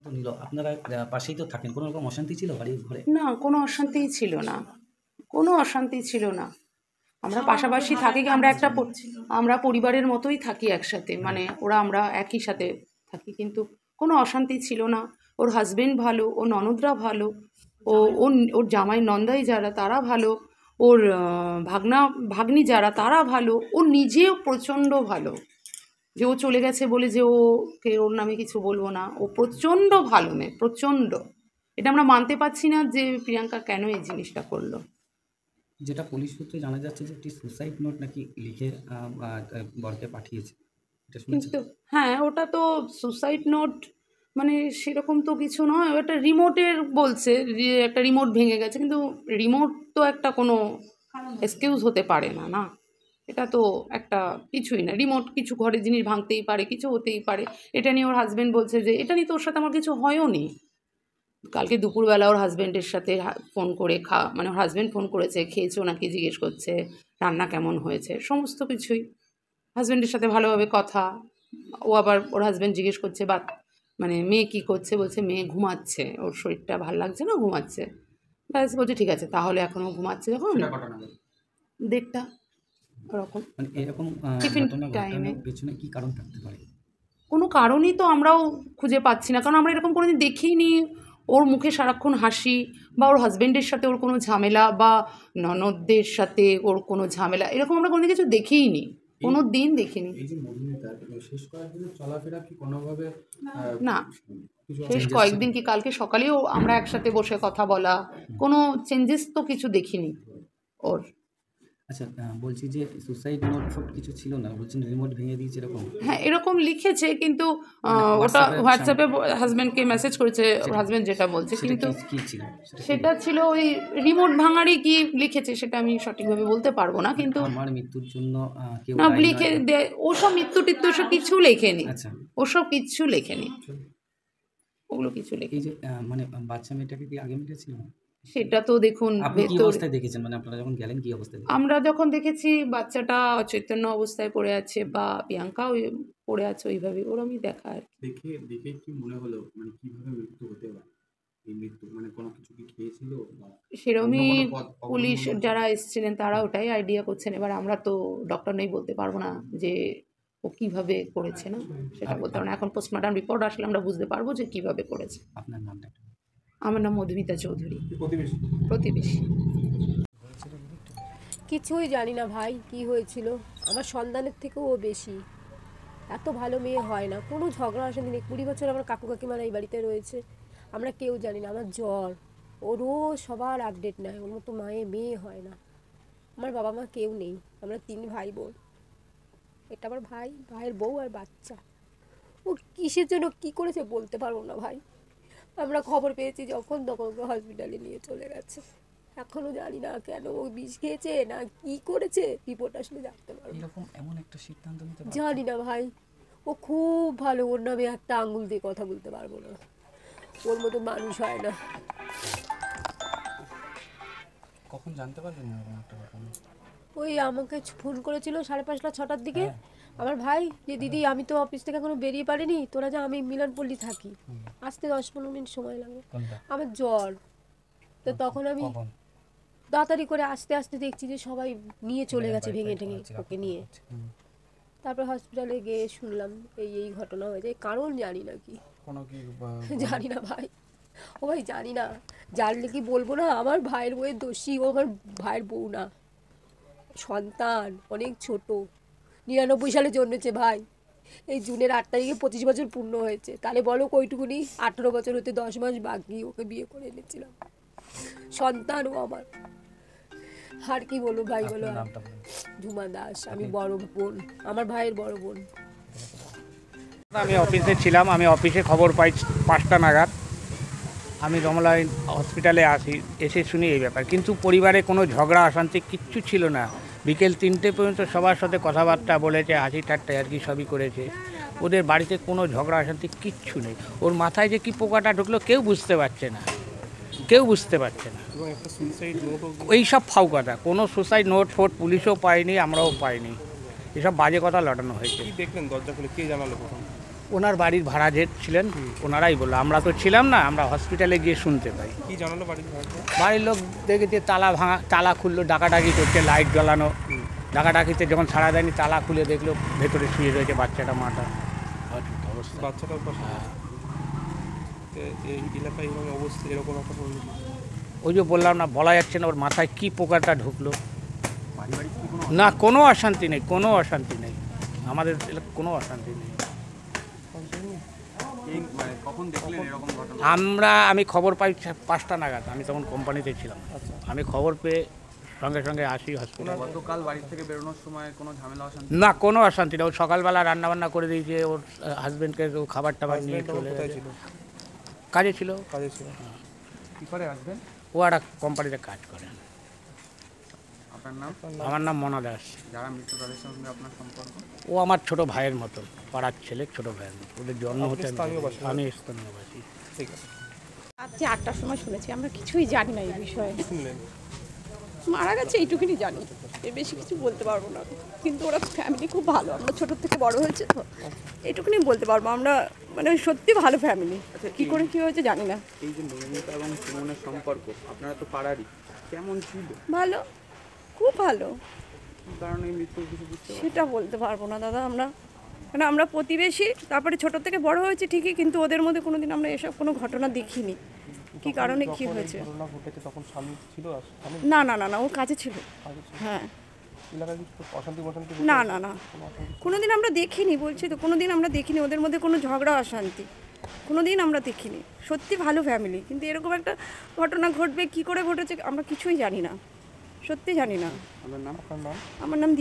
তো নিল আপনারা পাশেই তো থাকেন, কোনো রকম অশান্তি ছিল বাড়ির ঘরে? না, কোনো অশান্তিই ছিল না, কোনো অশান্তি ছিল না। আমরা পাশাপাশি থাকি, আমরা পরিবারের মতোই থাকি একসাথে, মানে আমরা একই সাথে থাকি, কিন্তু কোনো অশান্তি ছিল না। ওর হাজবেন্ড ভালো, ওর ননদরা ভালো, ওর জামাই নন্দাই যারা তারা ভালো, ওর ভাগ্নি যারা তারা ভালো, ও নিজেও প্রচণ্ড ভালো। যে ও চলে গেছে বলে যে ওর নামে কিছু বলবো না, ও প্রচণ্ড ভালো মেয়ে, প্রচণ্ড। এটা আমরা মানতে পারছি না যে প্রিয়াঙ্কা কেন এই জিনিসটা করলো। যেটা পুলিশ সূত্রে জানা যাচ্ছে যে একটি সুসাইড নোট নাকি লিখে বরকে পাঠিয়েছে, এটা শুনেছেন? কিন্তু হ্যাঁ, ওটা তো সুসাইড নোট মানে সেরকম তো কিছু নয়, ওটা রিমোটের বলছে যে একটা রিমোট ভেঙে গেছে, কিন্তু রিমোট তো একটা কোনো এক্সকিউজ হতে পারে না, না এটা তো একটা কিছুই না। রিমোট কিছু ঘরের জিনিস ভাঙতেই পারে, কিছু হতেই পারে। এটা নিয়ে ওর হাজব্যান্ড বলছে যে এটা নিয়ে তো ওর সাথে আমার কিছু হয়ও নি। কালকে দুপুরবেলা ওর হাজব্যান্ডের সাথে ফোন করে মানে ওর হাজব্যান্ড ফোন করেছে, খেয়েছো নাকি জিজ্ঞেস করছে, রান্না কেমন হয়েছে, সমস্ত কিছুই। হাজব্যান্ডের সাথে ভালোভাবে কথা। ও আবার ওর হাজব্যান্ড জিজ্ঞেস করছে মানে মেয়ে কী করছে, বলছে মেয়ে ঘুমাচ্ছে, ওর শরীরটা ভালো লাগছে না, ঘুমাচ্ছে। ব্যাস, বলছে ঠিক আছে তাহলে, এখনও ঘুমাচ্ছে যখন 1:30 ওরকম, মানে এরকম টিফিন ঘটনা টাইমে। ঘটানোর পেছনে কি কারণ থাকতে পারে? কোনো কারণই তো আমরাও খুঁজে পাচ্ছি না, কারণ আমরা এরকম কোনোদিন দেখিনি। ওর মুখে সারাক্ষণ হাসি, বা ওর হাজব্যান্ডের সাথে ওর কোনো ঝামেলা, বা ননদদের সাথে ওর কোনো ঝামেলা, এরকম আমরা কোনো কিছু দেখিই নি, কোনো দিন দেখিনি। এই যে মধুমিতা শেষ কয়েকদিনের চলাফেরা কি কোনোভাবে না, শেষ কয়েকদিন কি কালকে সকালেও আমরা একসাথে বসে কথা বলা, কোনো চেঞ্জেস তো কিছু দেখিনি ওর। আচ্ছা, বলছি যে সুসাইড নোট ফোট কিছু ছিল না, বলছেন রিমোট ভেঙে দিয়েছে এরকম? হ্যাঁ, এরকম লিখেছে, কিন্তু ওটা হোয়াটসঅ্যাপে হাজব্যান্ডকে মেসেজ করেছে ওর হাজব্যান্ড যেটা বলছে, কিন্তু কি ছিল সেটা ছিল ওই রিমোট ভাঙারই কি লিখেছে সেটা আমি সঠিকভাবে বলতে পারবো না, কিন্তু আমার মৃত্যুর জন্য কেউ না লিখে ওসব মৃত্যু টিত্যু ওসব কিছু লেখেনি। আচ্ছা, ওসব কিচ্ছু লেখেনি, ওগুলো কিছু লেখে। এই যে মানে বাচ্চা মেয়েটাকে কি আগে মেরেছিল? সেটা তো দেখুন আপনি কি অবস্থায় দেখেছেন, মানে আপনারা যখন গেলেন কি অবস্থায় দেখেছেন? আমরা যখন দেখেছি বাচ্চাটা অচৈতন্য অবস্থায় পড়ে আছে, বা প্রিয়াঙ্কা ওই পড়ে আছে ওইভাবে, ওরমই দেখা আর কি। দেখে কি মনে হলো মানে কিভাবে মৃত্যু হতে পারে? এই মৃত্যু মানে কোনো কিছু কি খেয়েছিল বা সেরমই পুলিশ যারা এসেছিলেন তারা ওটাই আইডিয়া করছেন। এবার আমরা তো ডক্টর নেই, বলতে পারবো না যে ও কিভাবে করেছে, না সেটা বলতে পারবো না। এখন পোস্টমর্টম রিপোর্ট আসলে আমরা বুঝতে পারবো যে কিভাবে করেছে। আপনার নামটা? আমার নাম মধুমিতা চৌধুরী, প্রতিবেশী। কিছুই জানি না ভাই কি হয়েছিল, আমার সন্তানের থেকেও ও বেশি। এত ভালো মেয়ে হয় না, কোনো ঝগড়া অশান্তি নেই। 20 বছর আমার কাকু কাকিমারা এই বাড়িতে রয়েছে, আমরা কেউ জানি না। আমার জ্বর, ও রোজ সবার আপডেট নেয়, ওর মতো মেয়ে হয় না। আমার বাবা মা কেউ নেই, আমরা 3 ভাই বোন। এটা আমার ভাইয়ের বউ আর বাচ্চা। ও কিসের জন্য কি করেছে বলতে পারবো না ভাই। আমরা খবর পেয়েছি যখন তখন ওকে হসপিটালে নিয়ে চলে গেছে। এখনো জানি না কেন ও বিষ খেয়েছে না কি করেছে, রিপোর্ট আসলে জানতে পারবো। এরকম এমন একটা সিদ্ধান্ত নিতে জানি না ভাই, ও খুব ভালো, ওর নামে একটা আঙুল দিয়ে কথা বলতে পারবো না, ওর মতো মানুষ হয় না। কখন জানতে পারলেন না একটা ঘটনা? ওই আমাকে ফোন করেছিল 5:30 6টার দিকে আমার ভাই, যে দিদি আমি তো অফিস থেকে এখনো বেরিয়ে পারিনি, তোরা যা, আমি মিলনপল্লী থাকি, আসতে 10-15 মিনিট সময় লাগবে, আমার জ্বর। তো তখন আমি তাড়াতাড়ি করে আস্তে আস্তে দেখছি যে সবাই নিয়ে চলে গেছে ভেঙে ঠেঙে ওকে নিয়ে। তারপর হসপিটালে গিয়ে শুনলাম এই ঘটনা হয়েছে। কারণ জানি না কি, জানি না ভাই, ও ভাই জানি না, জানলে কি বলবো না। আমার ভাইয়ের বউয়ের দোষী, ও আমার ভাইয়ের বউ না, সন্তান অনেক ছোট, 99 সালে জন্মেছে ভাই। এই জুনের 8 তারিখে 25 বছর পূর্ণ হয়েছে। তাহলে বলো কইটুকুনি, 18 বছর হতে 10 মাস বাকি ওকে বিয়ে করে এনেছিলাম। সন্তান ও আমার, আর কি বলবো ভাই বলো। ঝুমা দাস, আমি বড় বোন, আমার ভাইয়ের বড় বোন। আমি অফিসে ছিলাম, আমি অফিসে খবর পাই 5টা নাগাদ। আমি রমলা হসপিটালে আসি, এসে শুনি এই ব্যাপার। কিন্তু পরিবারে কোনো ঝগড়া অশান্তি কিচ্ছু ছিল না। বিকেল 3টে পর্যন্ত সবার সাথে কথাবার্তা বলেছে, হাসি ঠাট্টা আর কি সবই করেছে। ওদের বাড়িতে কোনো ঝগড়া অশান্তি কিচ্ছু নেই। ওর মাথায় যে কি পোকাটা ঢুকলো কেউ বুঝতে পারছে না, কেউ বুঝতে পারছে না। এইসব ফাউ কথা, কোনো সুসাইড নোট ফোট পুলিশও পায়নি, আমরাও পাইনি। এসব বাজে কথা লটানো হয়েছে। কি দেখলেন দরজা খুলে, কে জানালো প্রথম? ওনার বাড়ির ভাড়া যে ছিলেন ওনারাই বললো, আমরা তো ছিলাম না, আমরা হসপিটালে গিয়ে শুনতে পাই। কি জানালো বাড়ির ভাড়া? বাড়ির লোক দেখেছে তালা ভাঙা, তালা খুললো, ডাকাডাকি করছে, লাইট জ্বালানো, ডাকাডাকিতে যখন ছাড়া দেয়নি তালা খুলে দেখলো ভেতরে শুয়ে রয়েছে বাচ্চাটা, মাটা অবস্থা। বাচ্চাটার পাশে তো এই এলাকায় এরকম অবস্থা, এরকম একটা পরিস্থিতি। ওই যে বললাম না, বলা যাচ্ছে না ওর মাথায় কি পোকাটা ঢুকলো। পারিবারিক কি কোনো না, কোনো অশান্তি নেই, কোনো অশান্তি নেই, আমাদের এলাকায় কোনো অশান্তি নেই। এই মানে কখন দেখলেন এরকম ঘটনা? আমি খবর পাই 5টা নাগাদ, আমি তখন কোম্পানিতে ছিলাম। আমি খবর পেয়ে সঙ্গে সঙ্গে আসি হসপিটাল। গতকাল বাড়ি থেকে বেরোনোর সময় কোনো ঝামেলা অশান্তি? না, কোনো অশান্তি নেই। ও সকালবেলা রান্নাবান্না করে দিয়েছে, ওর হাজবেন্ডকে খাবার টাবার নিয়ে চলে কোথায় গেছে। ছিল? কাজে ছিল, কাজে ছিল। কি করে আসবেন? ও একটা কোম্পানিতে কাজ করে। আপনার নাম? আমার নাম মনা দাস। যারা মৃত্যু তাদের সঙ্গে আপনার সম্পর্ক? ও আমার ছোট ভাইয়ের মতন, পাড়ার ছেলে, ছোট ভাইয়ের মতো। ওদের জন্ম আপনি হতে স্থানীয় বাসিন্দা? আমি স্থানীয়বাসী। ঠিক আছে। আজকে 8টার সময় শুনেছি, আমরা কিছুই জানি না এই বিষয়ে। শুনলেন? মারা গেছে এইটুকুনি জানি, এর বেশি কিছু বলতে পারবো না। কিন্তু ওরা ফ্যামিলি খুব ভালো, আমরা ছোট থেকে বড় হয়েছে তো এইটুকুনি বলতে পারবো। আমরা মানে সত্যি ভালো ফ্যামিলি, কি করে কি হয়েছে জানি না। এই যে নমিতা এবং সুমনের সম্পর্ক, আপনারা তো পাড়ারই, কেমন ছিল? ভালো, খুব ভালো। কি কারণে এই মৃত্যু কিছু বুঝতে পারছেন? সেটা বলতে পারবো না দাদা, আমরা প্রতিবেশী, তারপরে ছোট থেকে বড় হয়েছে ঠিকই, কিন্তু ওদের মধ্যে কোনোদিন আমরা এসব কোনো ঘটনা দেখিনি, কি কারণে কি হয়েছে। ঘটনা ঘটেছে তখন স্বামী ছিল? স্বামী না না না না, ও কাজে ছিল। কাজে ছিল? হ্যাঁ, এলাকায় কিছু অশান্তি বশান্তি? না না না, কোনোদিন আমরা দেখিনি, বলছি তো কোনোদিন আমরা দেখিনি ওদের মধ্যে কোনো ঝগড়া অশান্তি, কোনোদিন আমরা দেখিনি। সত্যি ভালো ফ্যামিলি, কিন্তু এরকম একটা ঘটনা ঘটবে কি করে ঘটেছে আমরা কিছুই জানি না, সত্যি জানি না। আপনার নাম? আপনার নাম? আমার নাম